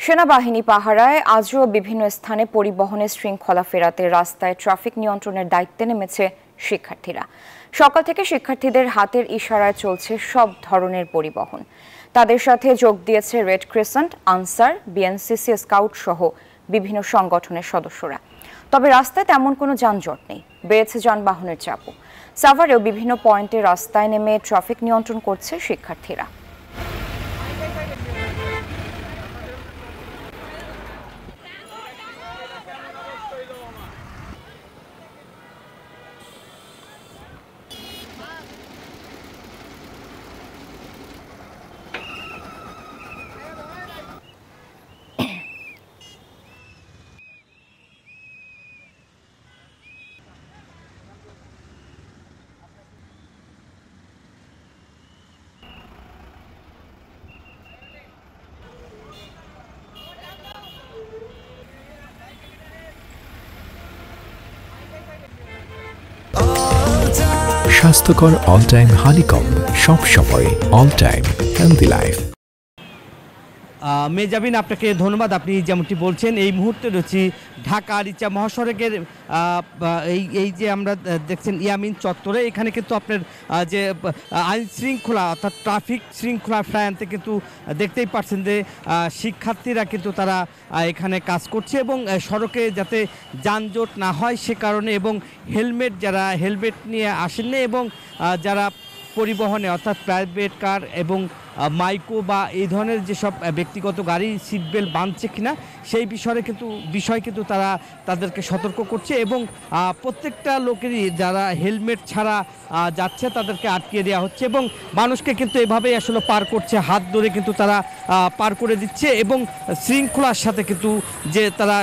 সেনাবাহিনী পাহারায় আজও বিভিন্ন স্থানে পরিবহনের শৃঙ্খলা ফেরাতে রাস্তায় ট্রাফিক নিয়ন্ত্রণের দায়িত্বে নেমেছে শিক্ষার্থীরা। সকাল থেকে শিক্ষার্থীদের হাতের ইশারায় চলছে সব ধরনের পরিবহন। তাদের সাথে যোগ দিয়েছে red crescent, answer, BNCC, scout সহ বিভিন্ন সংগঠনের সদস্যরা। তবে রাস্তায় তেমন কোনো যানজট নেই, বেড়েছে যানবাহনের চাপও। সাভারেও বিভিন্ন পয়েন্টে রাস্তায় নেমে ট্রাফিক নিয়ন্ত্রণ করছে শিক্ষার্থীরা। স্বাস্থ্যকর অল টাইম হানিকম্ব, সব সময় all time healthy life. Mehazabien, আপনাকে ধন্যবাদ। আপনি যেমনটি বলছেন, এই মুহূর্তে রয়েছি ঢাকা আরিচা মহাসড়কের এই যে আমরা দেখছেন ইয়ামিন চত্বরে। এখানে কিন্তু আপনার যে আইন শৃঙ্খলা অর্থাৎ ট্রাফিক শৃঙ্খলা ফ্লাই আনতে কিন্তু দেখতেই পাচ্ছেন যে শিক্ষার্থীরা কিন্তু তারা এখানে কাজ করছে এবং সড়কে যাতে যানজট না হয় সে কারণে, এবং যারা হেলমেট নিয়ে আসেননি এবং যারা পরিবহনে অর্থাৎ প্রাইভেট কার এবং মাইক্রো বা এই ধরনের যেসব ব্যক্তিগত গাড়ি সিট বেল্ট বাঁধছে কিনা সেই বিষয় কিন্তু তারা তাদেরকে সতর্ক করছে এবং প্রত্যেকটা লোকেরই যারা হেলমেট ছাড়া যাচ্ছে তাদেরকে আটকিয়ে দেওয়া হচ্ছে এবং মানুষকে কিন্তু এভাবেই আসলে পার করছে, হাত ধরে কিন্তু তারা পার করে দিচ্ছে এবং শৃঙ্খলার সাথে কিন্তু যে তারা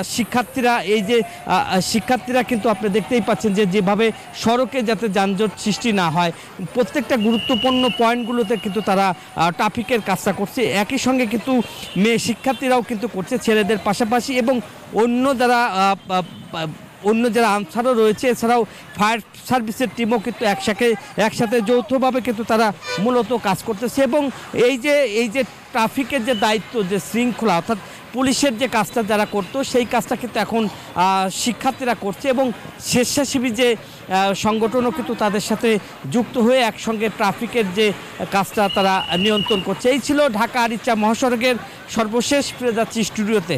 শিক্ষার্থীরা কিন্তু আপনি দেখতেই পাচ্ছেন যে যেভাবে সড়কে যাতে যানজট সৃষ্টি না হয় প্রত্যেকটা গুরুত্বপূর্ণ পয়েন্টগুলোতে কিন্তু তারা ট্রাফিকের কাজটা করছে। একই সঙ্গে কিন্তু মেয়ে শিক্ষার্থীরাও কিন্তু করছে ছেলেদের পাশাপাশি, এবং অন্য যারা আনসারও রয়েছে, এছাড়াও ফায়ার সার্ভিসের টিমও কিন্তু একসাথে যৌথভাবে কিন্তু তারা মূলত কাজ করতেছে এবং এই যে ট্রাফিকের যে দায়িত্ব, যে শৃঙ্খলা অর্থাৎ পুলিশের যে কাজটা যারা করতো সেই কাজটা কিন্তু এখন শিক্ষার্থীরা করছে এবং স্বেচ্ছাসেবী যে সংগঠনও কিন্তু তাদের সাথে যুক্ত হয়ে একসঙ্গে ট্রাফিকের যে কাজটা তারা নিয়ন্ত্রণ করছে। এই ছিল ঢাকা আরিচা মহাসড়কের সর্বশেষ ফিরে যাচ্ছি স্টুডিওতে।